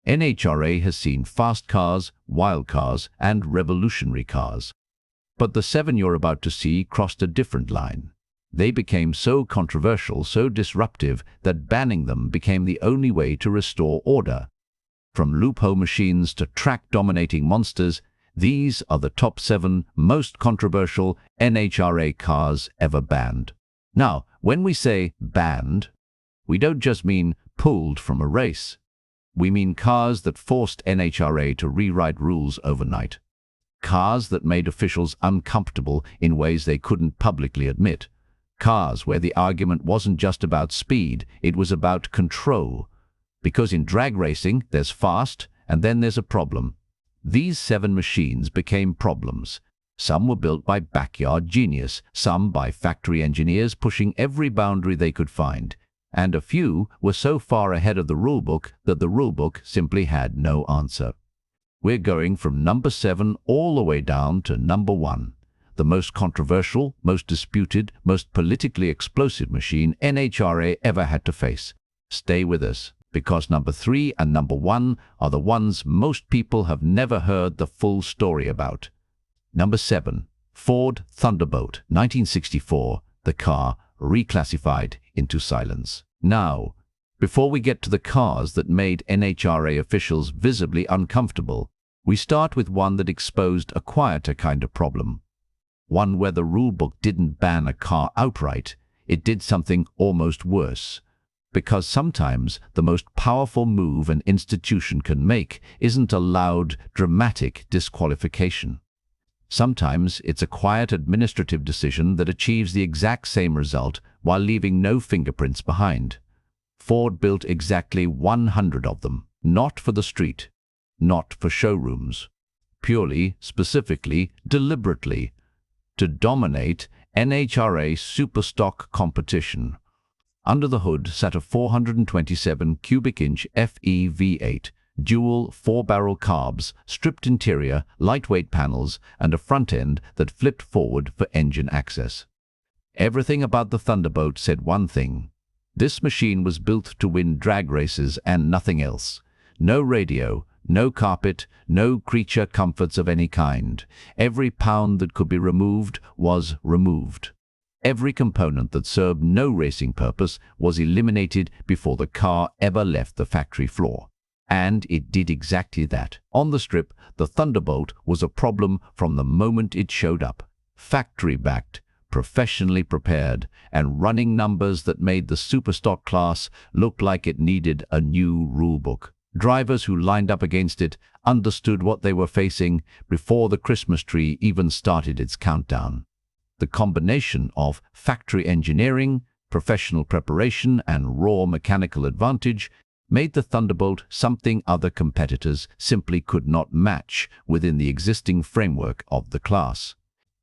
NHRA has seen fast cars, wild cars, and revolutionary cars. But the 7 you're about to see crossed a different line. They became so controversial, so disruptive, that banning them became the only way to restore order. From loophole machines to track-dominating monsters, these are the top 7 most controversial NHRA cars ever banned. Now, when we say banned, we don't just mean pulled from a race. We mean cars that forced NHRA to rewrite rules overnight. Cars that made officials uncomfortable in ways they couldn't publicly admit. Cars where the argument wasn't just about speed, it was about control. Because in drag racing, there's fast, and then there's a problem. These 7 machines became problems. Some were built by backyard genius, some by factory engineers pushing every boundary they could find, and a few were so far ahead of the rulebook that the rulebook simply had no answer. We're going from number 7 all the way down to number 1, the most controversial, most disputed, most politically explosive machine NHRA ever had to face. Stay with us, because number 3 and number 1 are the ones most people have never heard the full story about. Number 7, Ford Thunderbolt, 1964, the car reclassified into silence. Now, before we get to the cars that made NHRA officials visibly uncomfortable, we start with one that exposed a quieter kind of problem. One where the rulebook didn't ban a car outright, it did something almost worse. Because sometimes the most powerful move an institution can make isn't a loud, dramatic disqualification. Sometimes it's a quiet administrative decision that achieves the exact same result while leaving no fingerprints behind. Ford built exactly 100 of them, not for the street, not for showrooms, purely, specifically, deliberately, to dominate NHRA superstock competition. Under the hood sat a 427 cubic inch FE V8, dual 4-barrel carbs, stripped interior, lightweight panels, and a front end that flipped forward for engine access. Everything about the Thunderbolt said one thing. This machine was built to win drag races and nothing else. No radio, no carpet, no creature comforts of any kind. Every pound that could be removed was removed. Every component that served no racing purpose was eliminated before the car ever left the factory floor. And it did exactly that. On the strip, the Thunderbolt was a problem from the moment it showed up. Factory-backed, professionally prepared, and running numbers that made the superstock class look like it needed a new rulebook. Drivers who lined up against it understood what they were facing before the Christmas tree even started its countdown. The combination of factory engineering, professional preparation, and raw mechanical advantage made the Thunderbolt something other competitors simply could not match within the existing framework of the class.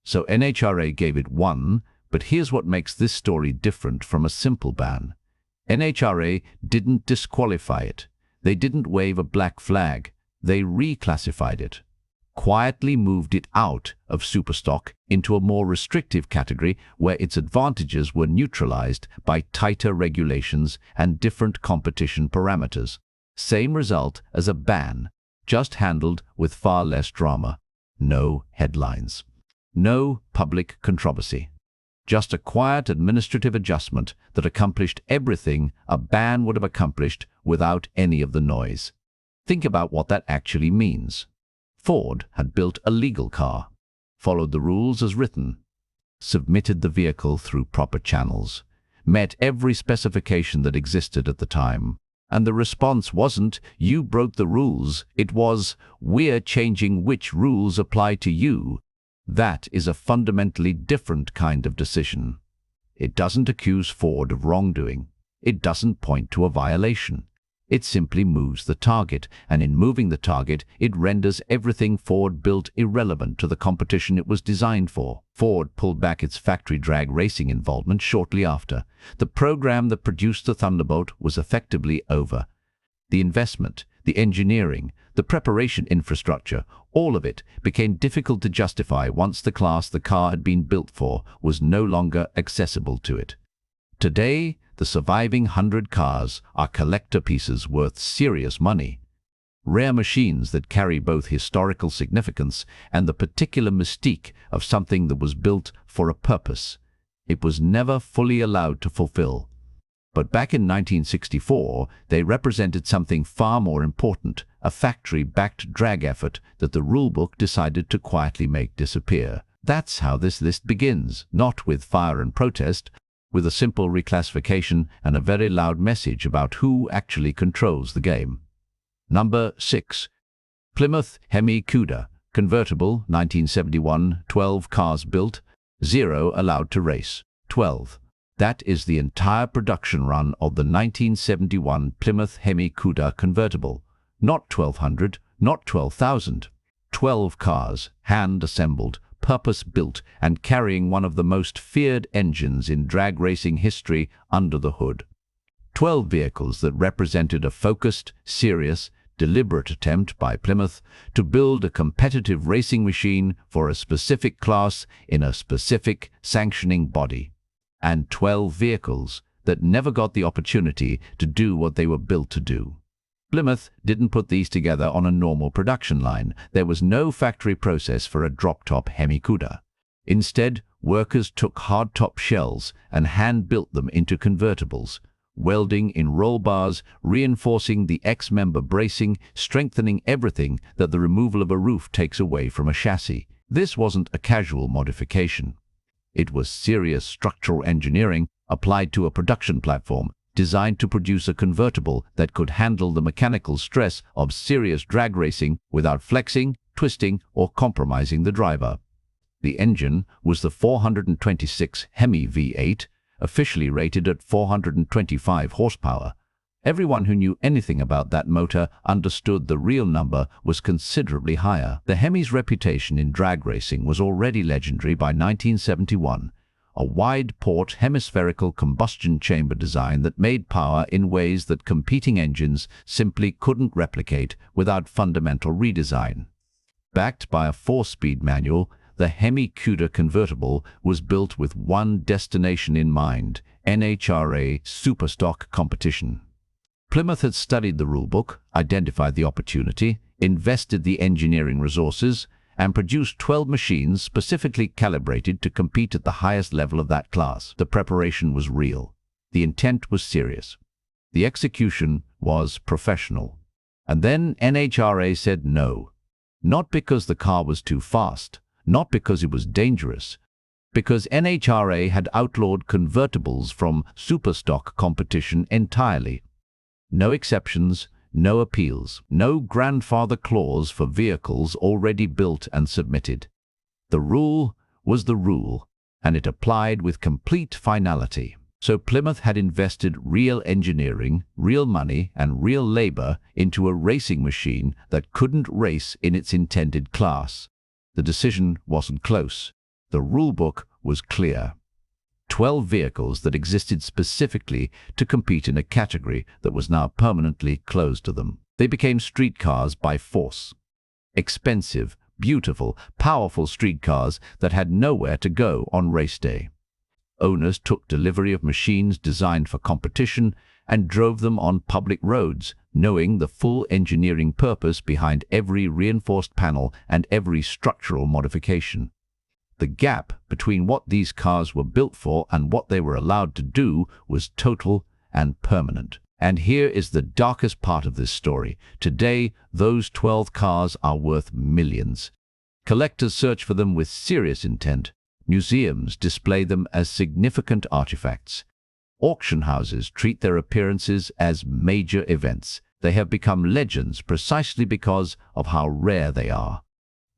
So NHRA gave it 1, but here's what makes this story different from a simple ban. NHRA didn't disqualify it. They didn't wave a black flag. They reclassified it. Quietly moved it out of superstock into a more restrictive category where its advantages were neutralized by tighter regulations and different competition parameters. Same result as a ban, just handled with far less drama. No headlines. No public controversy. Just a quiet administrative adjustment that accomplished everything a ban would have accomplished without any of the noise. Think about what that actually means. Ford had built a legal car, followed the rules as written, submitted the vehicle through proper channels, met every specification that existed at the time. And the response wasn't, "You broke the rules." It was, "We're changing which rules apply to you." That is a fundamentally different kind of decision. It doesn't accuse Ford of wrongdoing. It doesn't point to a violation. It simply moves the target, and in moving the target, it renders everything Ford built irrelevant to the competition it was designed for. Ford pulled back its factory drag racing involvement shortly after. The program that produced the Thunderbolt was effectively over. The investment, the engineering, the preparation infrastructure, all of it became difficult to justify once the class the car had been built for was no longer accessible to it. Today, the surviving 100 cars are collector pieces worth serious money. Rare machines that carry both historical significance and the particular mystique of something that was built for a purpose it was never fully allowed to fulfill. But back in 1964, they represented something far more important, a factory-backed drag effort that the rulebook decided to quietly make disappear. That's how this list begins, not with fire and protest, with a simple reclassification and a very loud message about who actually controls the game. Number 6. Plymouth Hemi Cuda, convertible, 1971, 12 cars built, 0 allowed to race. 12. That is the entire production run of the 1971 Plymouth Hemi Cuda convertible. Not 1,200, not 12,000. 12 cars, hand-assembled, purpose-built, and carrying one of the most feared engines in drag racing history under the hood. 12 vehicles that represented a focused, serious, deliberate attempt by Plymouth to build a competitive racing machine for a specific class in a specific sanctioning body. And 12 vehicles that never got the opportunity to do what they were built to do. Plymouth didn't put these together on a normal production line. There was no factory process for a drop-top Hemi Cuda. Instead, workers took hard-top shells and hand-built them into convertibles, welding in roll bars, reinforcing the X-member bracing, strengthening everything that the removal of a roof takes away from a chassis. This wasn't a casual modification. It was serious structural engineering applied to a production platform, designed to produce a convertible that could handle the mechanical stress of serious drag racing without flexing, twisting, or compromising the driver. The engine was the 426 Hemi V8, officially rated at 425 horsepower. Everyone who knew anything about that motor understood the real number was considerably higher. The Hemi's reputation in drag racing was already legendary by 1971. A wide-port hemispherical combustion chamber design that made power in ways that competing engines simply couldn't replicate without fundamental redesign. Backed by a 4-speed manual, the Hemi Cuda convertible was built with one destination in mind: NHRA Superstock competition. Plymouth had studied the rulebook, identified the opportunity, invested the engineering resources, and produced 12 machines specifically calibrated to compete at the highest level of that class. The preparation was real. The intent was serious. The execution was professional. And then NHRA said no. Not because the car was too fast, not because it was dangerous, because NHRA had outlawed convertibles from superstock competition entirely. No exceptions, no appeals, no grandfather clause for vehicles already built and submitted. The rule was the rule, and it applied with complete finality. So Plymouth had invested real engineering, real money, and real labor into a racing machine that couldn't race in its intended class. The decision wasn't close. The rulebook was clear. 12 vehicles that existed specifically to compete in a category that was now permanently closed to them. They became streetcars by force. Expensive, beautiful, powerful streetcars that had nowhere to go on race day. Owners took delivery of machines designed for competition and drove them on public roads, knowing the full engineering purpose behind every reinforced panel and every structural modification. The gap between what these cars were built for and what they were allowed to do was total and permanent. And here is the darkest part of this story. Today, those 12 cars are worth millions. Collectors search for them with serious intent. Museums display them as significant artifacts. Auction houses treat their appearances as major events. They have become legends precisely because of how rare they are.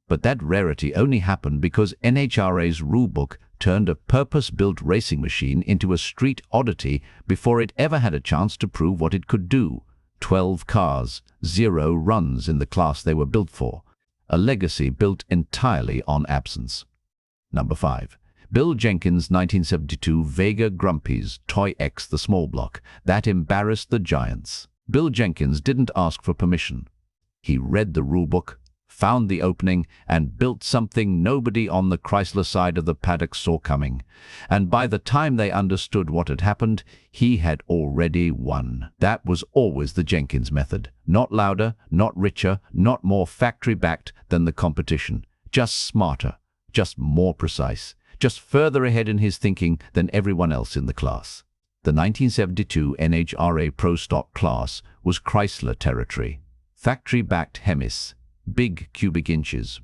But that rarity only happened because NHRA's rulebook turned a purpose-built racing machine into a street oddity before it ever had a chance to prove what it could do. 12 cars, 0 runs in the class they were built for. A legacy built entirely on absence. Number 5. Bill Jenkins' 1972 Vega Grumpy's Toy X the small block. That embarrassed the giants. Bill Jenkins didn't ask for permission. He read the rulebook, found the opening, and built something nobody on the Chrysler side of the paddock saw coming. And by the time they understood what had happened, he had already won. That was always the Jenkins method. Not louder, not richer, not more factory-backed than the competition. Just smarter, just more precise, just further ahead in his thinking than everyone else in the class. The 1972 NHRA Pro Stock class was Chrysler territory. Factory-backed Hemis, big cubic inches.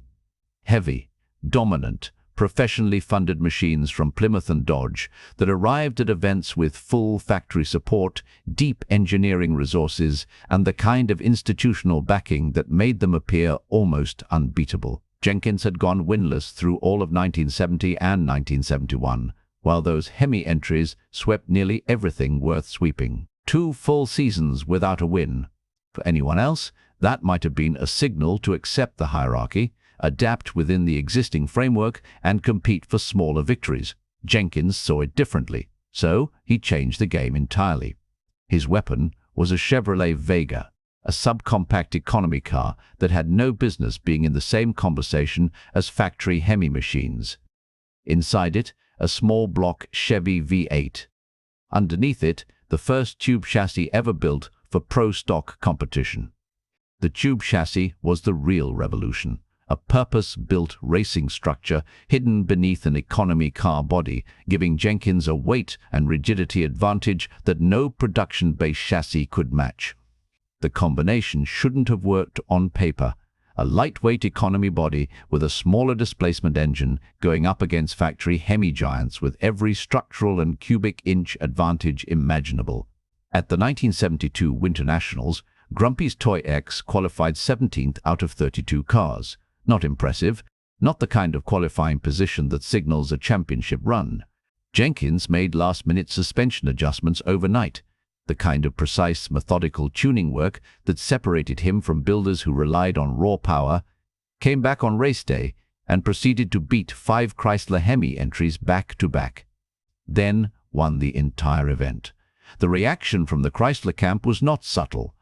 Heavy, dominant, professionally funded machines from Plymouth and Dodge that arrived at events with full factory support, deep engineering resources, and the kind of institutional backing that made them appear almost unbeatable. Jenkins had gone winless through all of 1970 and 1971, while those Hemi entries swept nearly everything worth sweeping. 2 full seasons without a win. For anyone else, that might have been a signal to accept the hierarchy, adapt within the existing framework, and compete for smaller victories. Jenkins saw it differently, so he changed the game entirely. His weapon was a Chevrolet Vega, a subcompact economy car that had no business being in the same conversation as factory Hemi machines. Inside it, a small block Chevy V8. Underneath it, the first tube chassis ever built for pro stock competition. The tube chassis was the real revolution, a purpose-built racing structure hidden beneath an economy car body, giving Jenkins a weight and rigidity advantage that no production-based chassis could match. The combination shouldn't have worked on paper. A lightweight economy body with a smaller displacement engine going up against factory Hemi giants with every structural and cubic inch advantage imaginable. At the 1972 Winter Nationals, Grumpy's Toy X qualified 17th out of 32 cars. Not impressive, not the kind of qualifying position that signals a championship run. Jenkins made last-minute suspension adjustments overnight, the kind of precise, methodical tuning work that separated him from builders who relied on raw power, came back on race day, and proceeded to beat 5 Chrysler Hemi entries back-to-back. Then won the entire event. The reaction from the Chrysler camp was not subtle.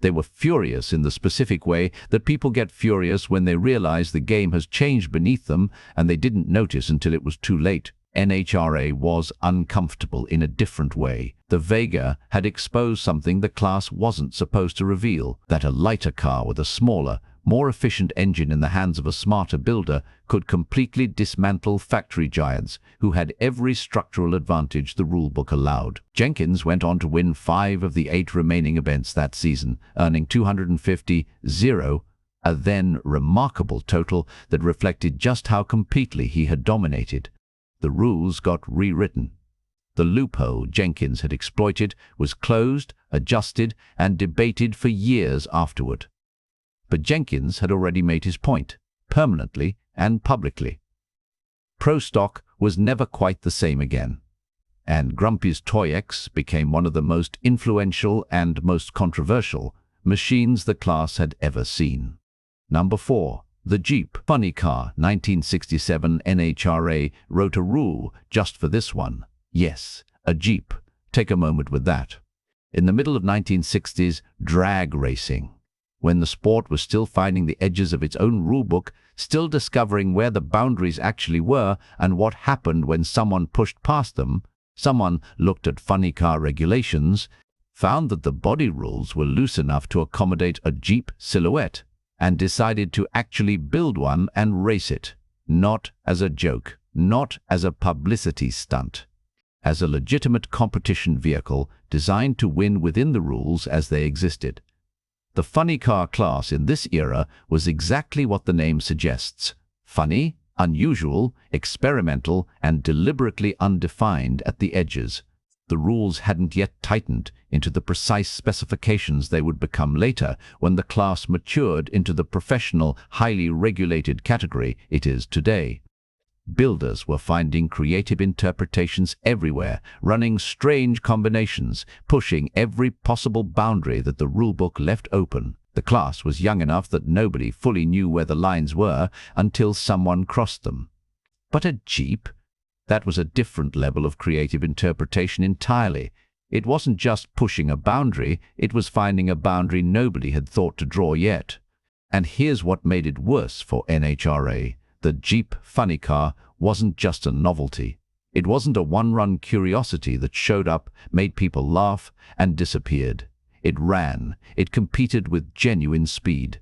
They were furious in the specific way that people get furious when they realize the game has changed beneath them and they didn't notice until it was too late. NHRA was uncomfortable in a different way. The Vega had exposed something the class wasn't supposed to reveal, that a lighter car with a smaller, more efficient engine in the hands of a smarter builder could completely dismantle factory giants who had every structural advantage the rulebook allowed. Jenkins went on to win 5 of the 8 remaining events that season, earning 250-0, a then remarkable total that reflected just how completely he had dominated. The rules got rewritten. The loophole Jenkins had exploited was closed, adjusted, and debated for years afterward. But Jenkins had already made his point, permanently and publicly. Pro stock was never quite the same again, and Grumpy's Toy X became one of the most influential and most controversial machines the class had ever seen. Number 4. The Jeep. Funny car. 1967 NHRA wrote a rule just for this one. Yes, a Jeep. Take a moment with that. In the middle of 1960s drag racing, when the sport was still finding the edges of its own rulebook, still discovering where the boundaries actually were and what happened when someone pushed past them, someone looked at funny car regulations, found that the body rules were loose enough to accommodate a Jeep silhouette, and decided to actually build one and race it, not as a joke, not as a publicity stunt, as a legitimate competition vehicle designed to win within the rules as they existed. The funny car class in this era was exactly what the name suggests: funny, unusual, experimental, and deliberately undefined at the edges. The rules hadn't yet tightened into the precise specifications they would become later when the class matured into the professional, highly regulated category it is today. Builders were finding creative interpretations everywhere, running strange combinations, pushing every possible boundary that the rulebook left open. The class was young enough that nobody fully knew where the lines were until someone crossed them. But a Jeep? That was a different level of creative interpretation entirely. It wasn't just pushing a boundary, it was finding a boundary nobody had thought to draw yet. And here's what made it worse for NHRA. The Jeep funny car wasn't just a novelty. It wasn't a one-run curiosity that showed up, made people laugh, and disappeared. It ran, it competed with genuine speed.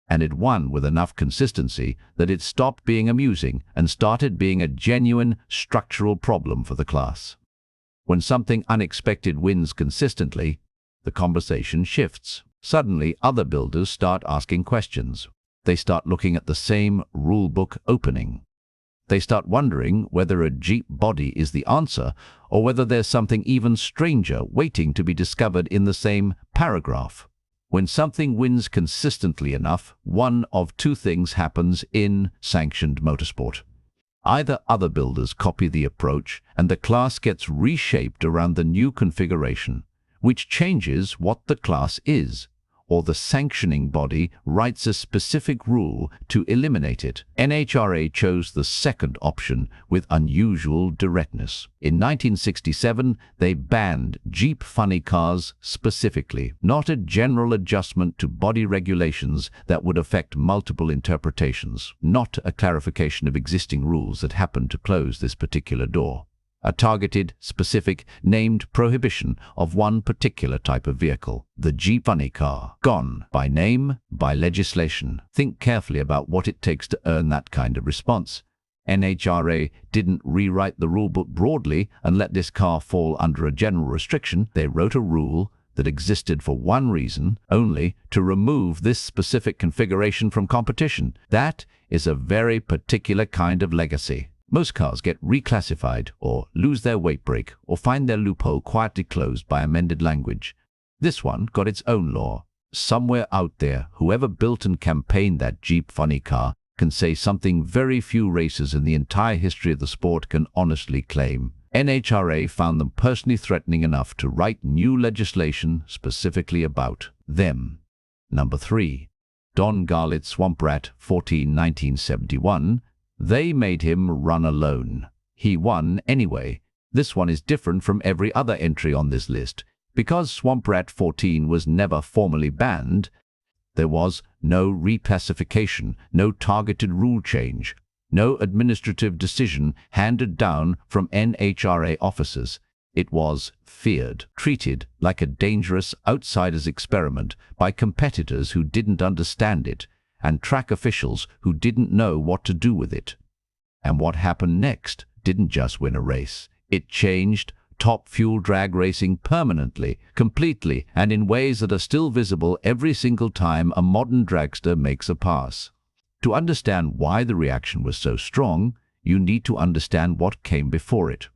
And it won with enough consistency that it stopped being amusing and started being a genuine structural problem for the class. When something unexpected wins consistently, the conversation shifts. Suddenly, other builders start asking questions. They start looking at the same rulebook opening. They start wondering whether a Jeep body is the answer or whether there's something even stranger waiting to be discovered in the same paragraph. When something wins consistently enough, one of two things happens in sanctioned motorsport. Either other builders copy the approach and the class gets reshaped around the new configuration, which changes what the class is, or the sanctioning body writes a specific rule to eliminate it. NHRA chose the second option with unusual directness. In 1967, they banned Jeep funny cars specifically, not a general adjustment to body regulations that would affect multiple interpretations, not a clarification of existing rules that happened to close this particular door. A targeted, specific, named prohibition of one particular type of vehicle, the Jeep funny car. Gone by name, by legislation. Think carefully about what it takes to earn that kind of response. NHRA didn't rewrite the rulebook broadly and let this car fall under a general restriction. They wrote a rule that existed for one reason only, to remove this specific configuration from competition. That is a very particular kind of legacy. Most cars get reclassified or lose their weight brake or find their loophole quietly closed by amended language. This one got its own law. Somewhere out there, whoever built and campaigned that Jeep funny car can say something very few racers in the entire history of the sport can honestly claim. NHRA found them personally threatening enough to write new legislation specifically about them. Number 3. Don Garlits Swamp Rat 14, 1971. They made him run alone. He won anyway. This one is different from every other entry on this list. Because Swamp Rat 14 was never formally banned, there was no reclassification, no targeted rule change, no administrative decision handed down from NHRA officers. It was feared, treated like a dangerous outsider's experiment by competitors who didn't understand it, and track officials who didn't know what to do with it. And what happened next didn't just win a race. It changed top fuel drag racing permanently, completely, and in ways that are still visible every single time a modern dragster makes a pass. To understand why the reaction was so strong, you need to understand what came before it.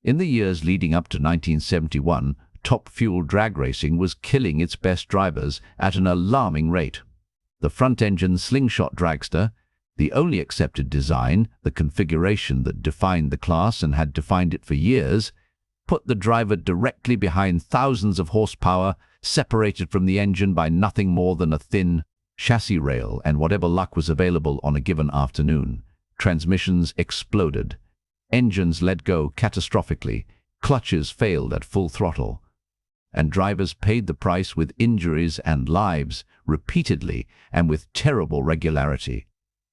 In the years leading up to 1971, top fuel drag racing was killing its best drivers at an alarming rate. The front-engine slingshot dragster, the only accepted design, the configuration that defined the class and had defined it for years, put the driver directly behind thousands of horsepower, separated from the engine by nothing more than a thin chassis rail and whatever luck was available on a given afternoon. Transmissions exploded. Engines let go catastrophically. Clutches failed at full throttle. And drivers paid the price with injuries and lives, repeatedly and with terrible regularity.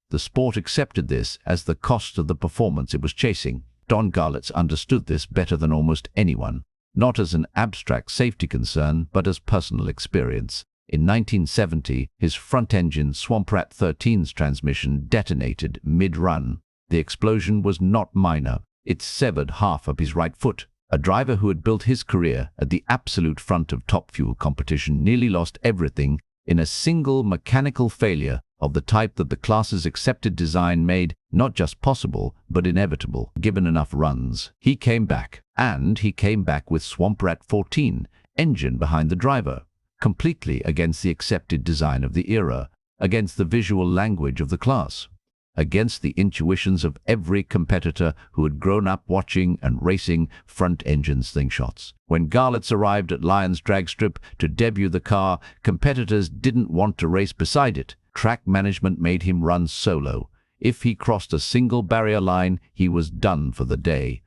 The sport accepted this as the cost of the performance it was chasing. Don Garlits understood this better than almost anyone, not as an abstract safety concern, but as personal experience. In 1970, his front-engine Swamp Rat 13's transmission detonated mid-run. The explosion was not minor. It severed half of his right foot. A driver who had built his career at the absolute front of top fuel competition nearly lost everything in a single mechanical failure of the type that the class's accepted design made not just possible, but inevitable. Given enough runs, he came back. And he came back with Swamp Rat 14, engine behind the driver, completely against the accepted design of the era, against the visual language of the class, against the intuitions of every competitor who had grown up watching and racing front-engine slingshots. When Garlits arrived at Lyons Drag Strip to debut the car, competitors didn't want to race beside it. Track management made him run solo. If he crossed a single barrier line, he was done for the day.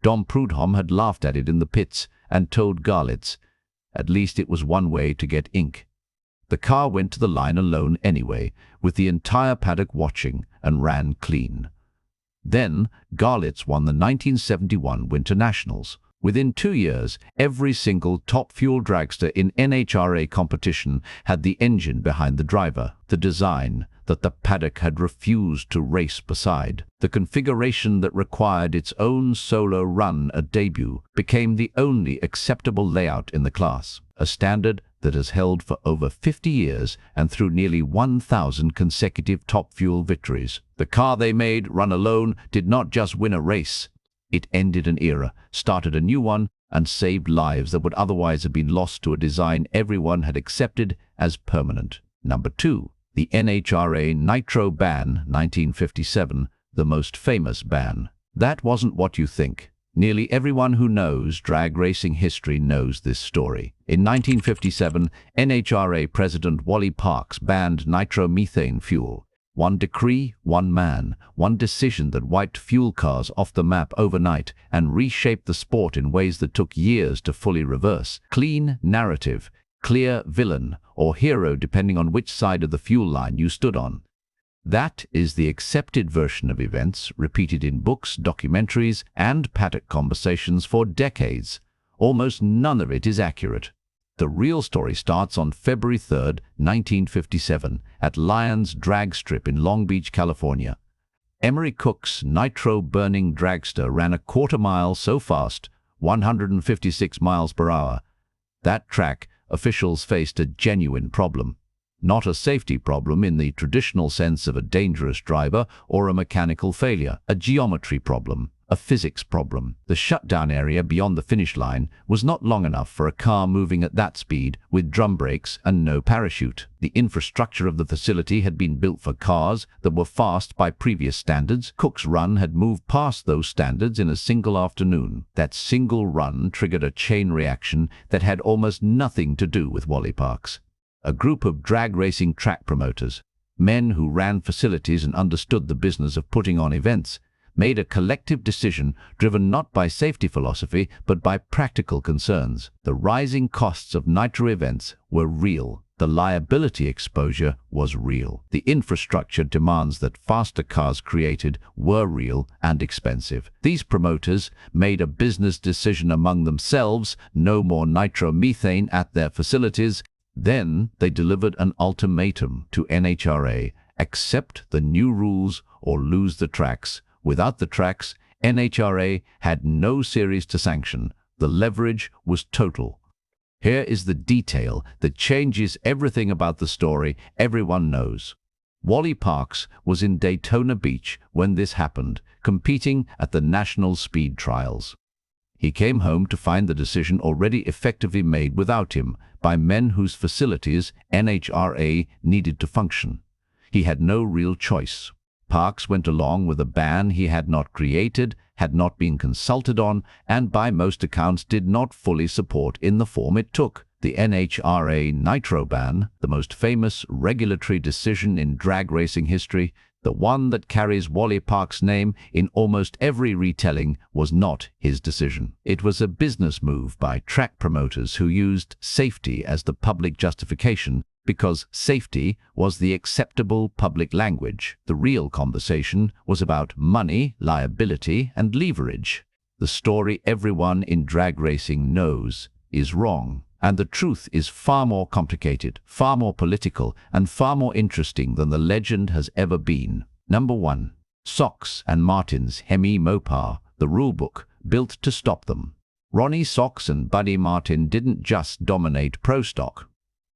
Dom Prudhomme had laughed at it in the pits and told Garlits, at least it was one way to get ink. The car went to the line alone anyway, with the entire paddock watching, and ran clean. Then, Garlits won the 1971 Winter Nationals. Within 2 years, every single top-fuel dragster in NHRA competition had the engine behind the driver, the design that the paddock had refused to race beside. The configuration that required its own solo run at debut became the only acceptable layout in the class, a standard that has held for over 50 years and through nearly 1,000 consecutive top-fuel victories. The car they made, run alone, did not just win a race. It ended an era, started a new one, and saved lives that would otherwise have been lost to a design everyone had accepted as permanent. Number 2. The NHRA Nitro Ban, 1957, the most famous ban. That wasn't what you think. Nearly everyone who knows drag racing history knows this story. In 1957, NHRA President Wally Parks banned nitromethane fuel. One decree, one man, one decision that wiped fuel cars off the map overnight and reshaped the sport in ways that took years to fully reverse. Clean narrative, clear villain or hero depending on which side of the fuel line you stood on. That is the accepted version of events, repeated in books, documentaries, and paddock conversations for decades. Almost none of it is accurate. The real story starts on February 3, 1957, at Lyons Drag Strip in Long Beach, California. Emery Cook's nitro-burning dragster ran a quarter-mile so fast, 156 miles per hour. That track, officials faced a genuine problem. Not a safety problem in the traditional sense of a dangerous driver or a mechanical failure, a geometry problem, a physics problem. The shutdown area beyond the finish line was not long enough for a car moving at that speed with drum brakes and no parachute. The infrastructure of the facility had been built for cars that were fast by previous standards. Cook's run had moved past those standards in a single afternoon. That single run triggered a chain reaction that had almost nothing to do with Wally Parks. A group of drag racing track promoters, men who ran facilities and understood the business of putting on events, made a collective decision driven not by safety philosophy but by practical concerns. The rising costs of nitro events were real. The liability exposure was real. The infrastructure demands that faster cars created were real and expensive. These promoters made a business decision among themselves: no more nitromethane at their facilities. Then they delivered an ultimatum to NHRA: accept the new rules or lose the tracks. Without the tracks, NHRA had no series to sanction. The leverage was total. Here is the detail that changes everything about the story everyone knows. Wally Parks was in Daytona Beach when this happened, competing at the National Speed Trials. He came home to find the decision already effectively made without him by men whose facilities NHRA needed to function. He had no real choice. Parks went along with a ban he had not created, had not been consulted on, and by most accounts did not fully support in the form it took. The NHRA Nitro Ban, the most famous regulatory decision in drag racing history, the one that carries Wally Parks' name in almost every retelling, was not his decision. It was a business move by track promoters who used safety as the public justification, because safety was the acceptable public language. The real conversation was about money, liability, and leverage. The story everyone in drag racing knows is wrong. And the truth is far more complicated, far more political, and far more interesting than the legend has ever been. Number 1. Sox and Martin's Hemi Mopar, the rulebook, built to stop them. Ronnie Sox and Buddy Martin didn't just dominate pro stock.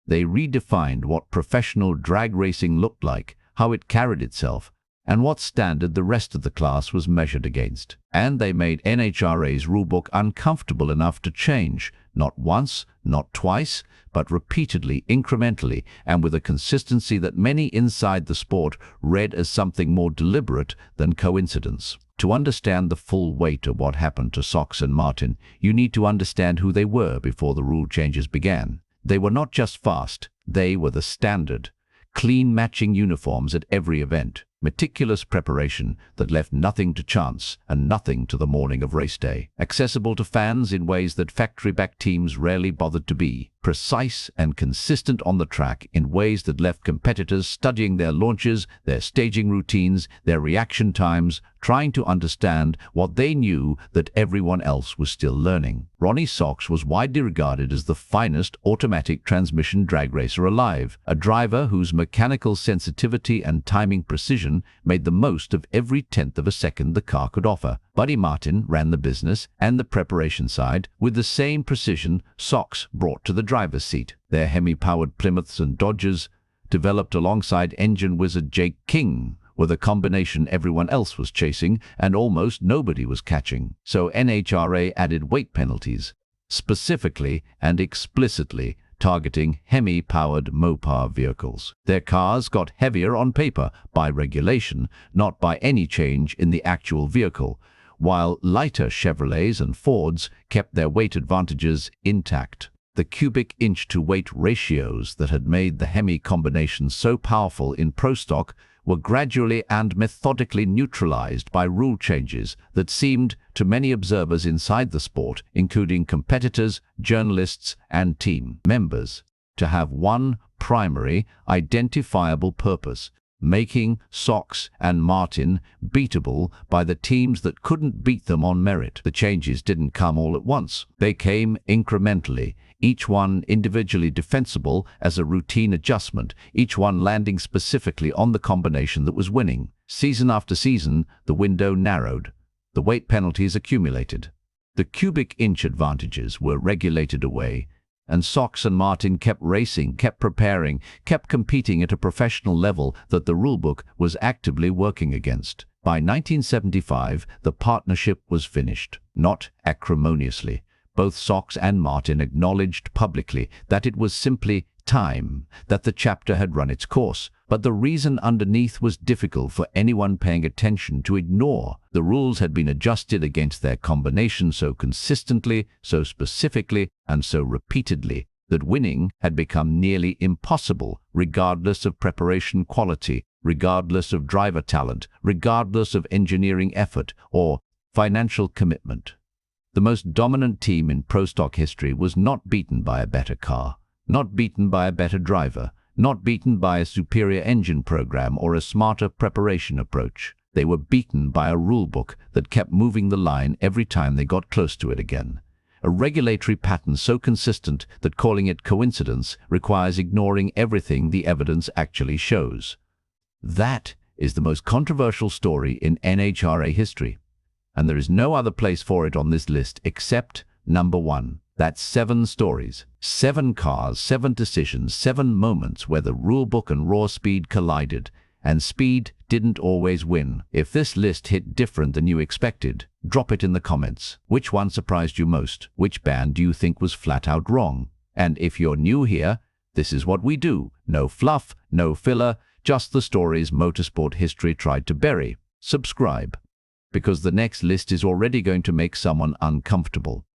They redefined what professional drag racing looked like, how it carried itself, and what standard the rest of the class was measured against. And they made NHRA's rulebook uncomfortable enough to change, not once, not twice, but repeatedly, incrementally, and with a consistency that many inside the sport read as something more deliberate than coincidence. To understand the full weight of what happened to Sox and Martin, you need to understand who they were before the rule changes began. They were not just fast, they were the standard. Clean matching uniforms at every event, meticulous preparation that left nothing to chance and nothing to the morning of race day. Accessible to fans in ways that factory-backed teams rarely bothered to be. precise and consistent on the track in ways that left competitors studying their launches, their staging routines, their reaction times, trying to understand what they knew that everyone else was still learning. Ronnie Sox was widely regarded as the finest automatic transmission drag racer alive, a driver whose mechanical sensitivity and timing precision made the most of every tenth of a second the car could offer. Buddy Martin ran the business and the preparation side with the same precision Sox brought to the driver's seat. Their Hemi-powered Plymouths and Dodgers, developed alongside engine wizard Jenkins, were the combination everyone else was chasing and almost nobody was catching. So NHRA added weight penalties, specifically and explicitly targeting Hemi-powered Mopar vehicles. Their cars got heavier on paper by regulation, not by any change in the actual vehicle, while lighter Chevrolets and Fords kept their weight advantages intact. The cubic inch-to-weight ratios that had made the Hemi combination so powerful in Pro Stock were gradually and methodically neutralized by rule changes that seemed, to many observers inside the sport, including competitors, journalists, and team members, to have one primary, identifiable purpose: making Sox and Martin beatable by the teams that couldn't beat them on merit. The changes didn't come all at once. They came incrementally, each one individually defensible as a routine adjustment, each one landing specifically on the combination that was winning. Season after season, the window narrowed. The weight penalties accumulated. The cubic inch advantages were regulated away, and Sox and Martin kept racing, kept preparing, kept competing at a professional level that the rulebook was actively working against. By 1975, the partnership was finished, not acrimoniously. Both Sox and Martin acknowledged publicly that it was simply time, that the chapter had run its course. But the reason underneath was difficult for anyone paying attention to ignore. The rules had been adjusted against their combination so consistently, so specifically, and so repeatedly that winning had become nearly impossible, regardless of preparation quality, regardless of driver talent, regardless of engineering effort or financial commitment. The most dominant team in Pro Stock history was not beaten by a better car, not beaten by a better driver, not beaten by a superior engine program or a smarter preparation approach. They were beaten by a rulebook that kept moving the line every time they got close to it again. A regulatory pattern so consistent that calling it coincidence requires ignoring everything the evidence actually shows. That is the most controversial story in NHRA history, and there is no other place for it on this list except number 1. That's 7 stories, 7 cars, 7 decisions, 7 moments where the rulebook and raw speed collided, and speed didn't always win. If this list hit different than you expected, drop it in the comments. Which one surprised you most? Which band do you think was flat out wrong? And if you're new here, this is what we do. No fluff, no filler, just the stories motorsport history tried to bury. Subscribe, because the next list is already going to make someone uncomfortable.